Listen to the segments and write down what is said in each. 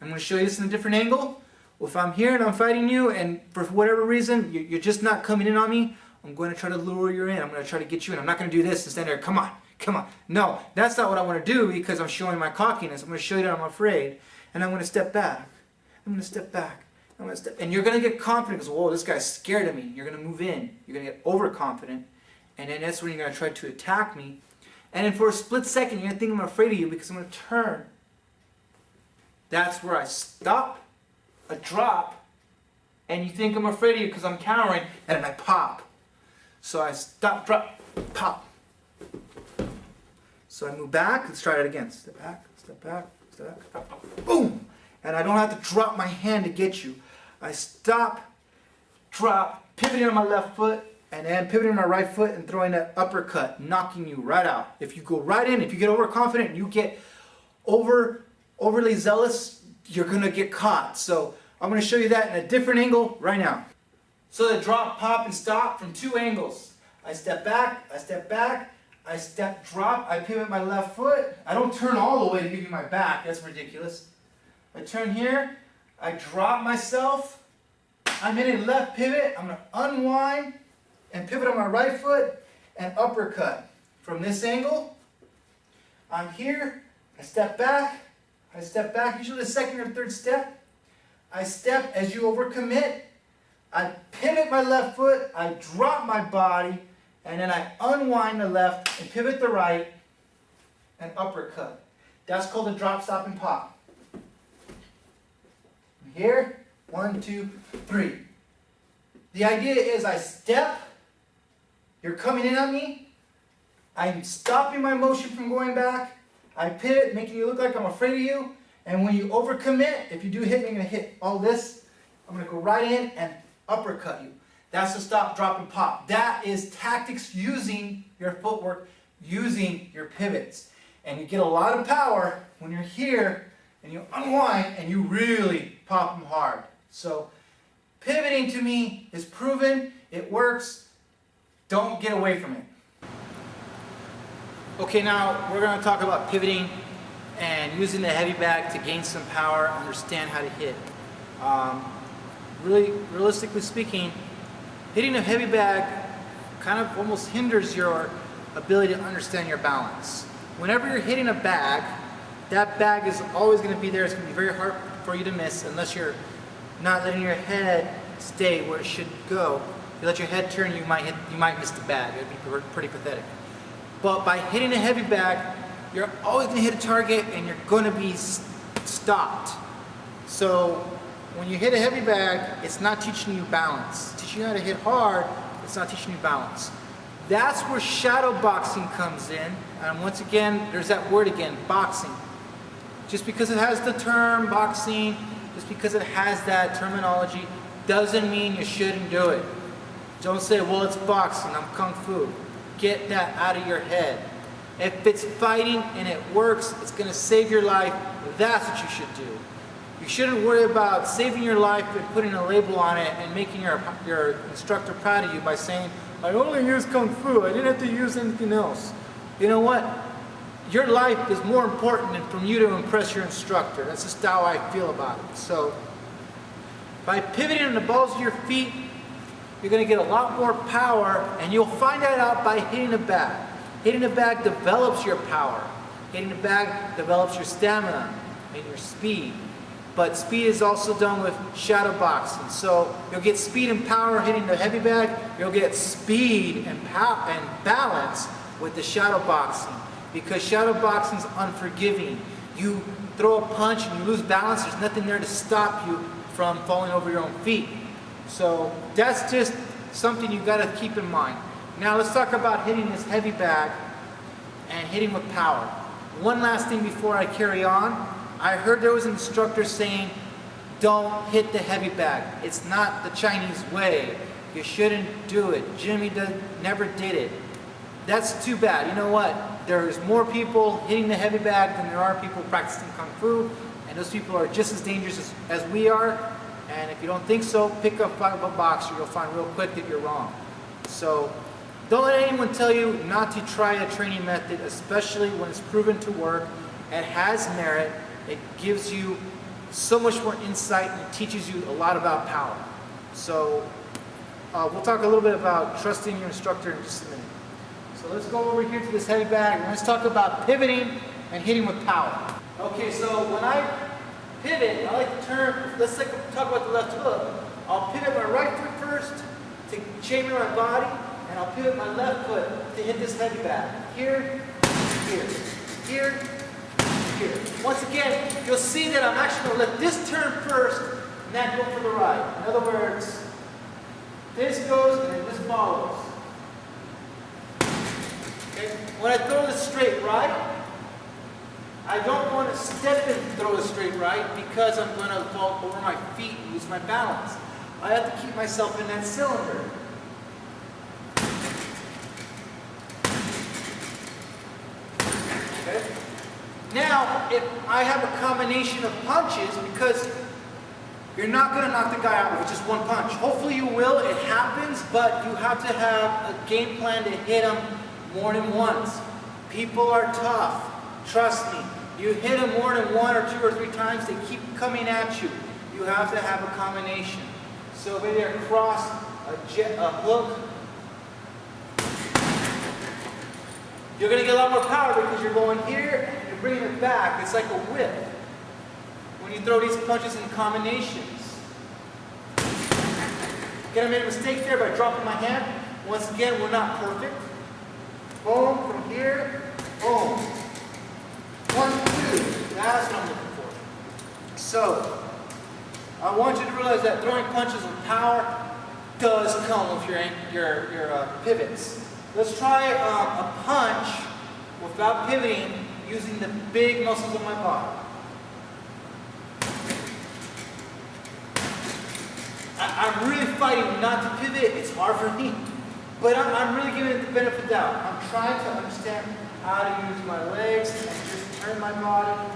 I'm going to show you this in a different angle. Well, if I'm here and I'm fighting you and for whatever reason you're just not coming in on me, I'm going to try to lure you in. I'm going to try to get you in. I'm not going to do this and stand there, come on, come on. No, that's not what I want to do because I'm showing my cockiness. I'm going to show you that I'm afraid. And I'm going to step back. I'm going to step back. I'm going to step, and you're going to get confident because, whoa, this guy's scared of me. You're going to move in. You're going to get overconfident. And then that's when you're going to try to attack me. And then for a split second, you're going to think I'm afraid of you because I'm going to turn. That's where I stop, I drop, and you think I'm afraid of you because I'm cowering, and then I pop. So I stop, drop, pop. So I move back. Let's try that again. Step back, step back, step back, pop, pop, boom. And I don't have to drop my hand to get you. I stop, drop, pivoting on my left foot, and then pivoting on my right foot and throwing that uppercut, knocking you right out. If you go right in, if you get overconfident, you get overly zealous, you're going to get caught. So I'm going to show you that in a different angle right now. So the drop, pop, and stop from two angles. I step back, I step back, I step, drop, I pivot my left foot. I don't turn all the way to give you my back. That's ridiculous. I turn here, I drop myself, I'm in a left pivot, I'm going to unwind and pivot on my right foot and uppercut. From this angle, I'm here, I step back, usually the second or third step. I step as you overcommit, I pivot my left foot, I drop my body, and then I unwind the left and pivot the right and uppercut. That's called a drop, stop, and pop. Here, 1, 2, 3. The idea is I step, you're coming in on me, I'm stopping my motion from going back, I pivot, making you look like I'm afraid of you, and when you overcommit, if you do hit me, I'm going to hit all this, I'm going to go right in and uppercut you. That's the stop, drop, and pop. That is tactics using your footwork, using your pivots. And you get a lot of power when you're here, and you unwind and you really pop them hard. So pivoting to me is proven, it works, don't get away from it. Okay, now we're going to talk about pivoting and using the heavy bag to gain some power, understand how to hit. Really, realistically speaking, hitting a heavy bag kind of almost hinders your ability to understand your balance. Whenever you're hitting a bag, that bag is always going to be there. It's going to be very hard for you to miss unless you're not letting your head stay where it should go. If you let your head turn, you might miss the bag. It would be pretty pathetic. But by hitting a heavy bag, you're always going to hit a target and you're going to be stopped. So when you hit a heavy bag, it's not teaching you balance. It's teaching you how to hit hard, it's not teaching you balance. That's where shadow boxing comes in. And once again, there's that word again, boxing. Just because it has the term boxing, just because it has that terminology, doesn't mean you shouldn't do it. Don't say, well, it's boxing, I'm kung fu. Get that out of your head. If it's fighting and it works, it's going to save your life, that's what you should do. You shouldn't worry about saving your life and putting a label on it and making your instructor proud of you by saying, I only use kung fu, I didn't have to use anything else. You know what? Your life is more important than for you to impress your instructor. That's just how I feel about it. So, by pivoting on the balls of your feet, you're going to get a lot more power, and you'll find that out by hitting the bag. Hitting the bag develops your power. Hitting the bag develops your stamina and your speed. But speed is also done with shadow boxing. So you'll get speed and power hitting the heavy bag. You'll get speed and balance with the shadow boxing. Because shadow boxing is unforgiving. You throw a punch and you lose balance, there's nothing there to stop you from falling over your own feet. So that's just something you got to keep in mind. Now let's talk about hitting this heavy bag and hitting with power. One last thing before I carry on. I heard there was an instructor saying, don't hit the heavy bag. It's not the Chinese way. You shouldn't do it. Jimmy never did it. That's too bad. You know what? There's more people hitting the heavy bag than there are people practicing Kung Fu, and those people are just as dangerous as we are. And if you don't think so, pick up a boxer. You'll find real quick that you're wrong. So don't let anyone tell you not to try a training method, especially when it's proven to work. It has merit. It gives you so much more insight and it teaches you a lot about power. So we'll talk a little bit about trusting your instructor in just a minute. So let's go over here to this heavy bag and let's talk about pivoting and hitting with power. Okay, so when I pivot, I like to turn, let's talk about the left hook. I'll pivot my right foot first to chamber my body, and I'll pivot my left foot to hit this heavy bag. Here, here, here, here. Once again, you'll see that I'm actually going to let this turn first and then go for the right. In other words, this goes and then this follows. Okay? When I throw the straight right, I don't want to step and throw a straight right because I'm going to fall over my feet and lose my balance. I have to keep myself in that cylinder. Okay? Now, if I have a combination of punches, because you're not going to knock the guy out with just one punch. Hopefully you will, it happens, but you have to have a game plan to hit him more than once. People are tough. Trust me. You hit them more than 1 or 2 or 3 times, they keep coming at you. You have to have a combination. So maybe a cross, a hook. You're going to get a lot more power because you're going here and you're bringing it back. It's like a whip when you throw these punches in combinations. Again, I made a mistake there by dropping my hand. Once again, we're not perfect. Boom, from here, boom. 1, 2, that's what I'm looking for. So, I want you to realize that throwing punches with power does come with your pivots. Let's try a punch without pivoting using the big muscles of my body. I'm really fighting not to pivot. It's hard for me, but I'm really giving it the benefit of the doubt. I'm trying to understand how to use my legs and just turn my body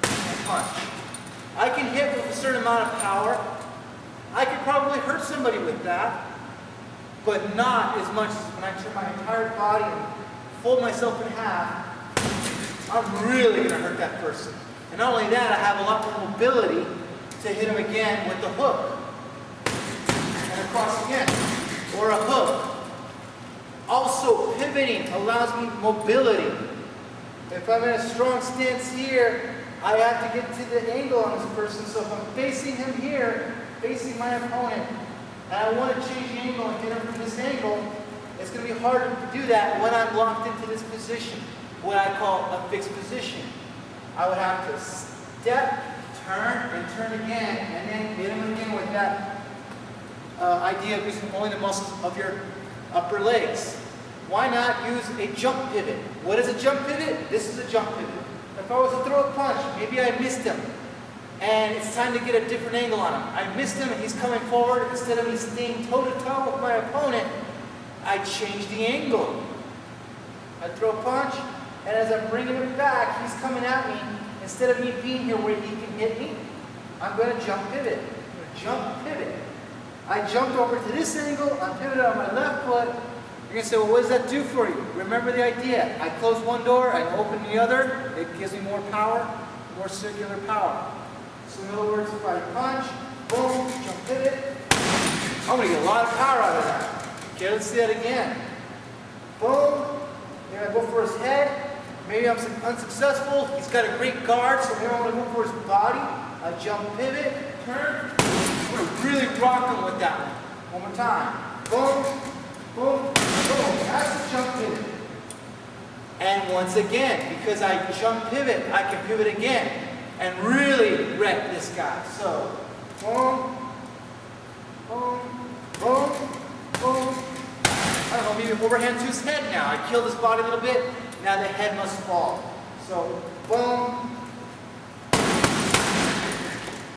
and punch. I can hit with a certain amount of power. I could probably hurt somebody with that, but not as much as when I turn my entire body and fold myself in half. I'm really going to hurt that person. And not only that, I have a lot more mobility to hit him again with the hook. And across again, or a hook. Also, pivoting allows me mobility. If I'm in a strong stance here, I have to get to the angle on this person. So if I'm facing him here, facing my opponent, and I want to change the angle and get him from this angle, it's going to be harder to do that when I'm locked into this position, what I call a fixed position. I would have to step, turn, and turn again, and then hit him again with that idea of using only the muscles of your upper legs. Why not use a jump pivot? What is a jump pivot? This is a jump pivot. If I was to throw a punch, maybe I missed him, and it's time to get a different angle on him. I missed him and he's coming forward. Instead of me staying toe-to-toe with my opponent, I change the angle. I throw a punch, and as I'm bringing it back, he's coming at me. Instead of me being here where he can hit me, I'm going to jump pivot. I'm going to jump pivot. I jumped over to this angle, I'm pivoted on my left foot. You're going to say, well, what does that do for you? Remember the idea. I close one door, I open the other. It gives me more power, more circular power. So in other words, if I punch, boom, jump pivot, I'm going to get a lot of power out of that. Okay, let's see that again. Boom. Then I go for his head. Maybe I'm unsuccessful. He's got a great guard, so maybe I'm going to go for his body. I jump pivot, turn. I'm going to really rock him with that one. One more time. Boom, boom, boom. That's a jump pivot. And once again, because I jump pivot, I can pivot again and really wreck this guy. So, boom, boom, boom, boom. I don't know, maybe overhand to his head now. I killed his body a little bit. Now the head must fall. So, boom,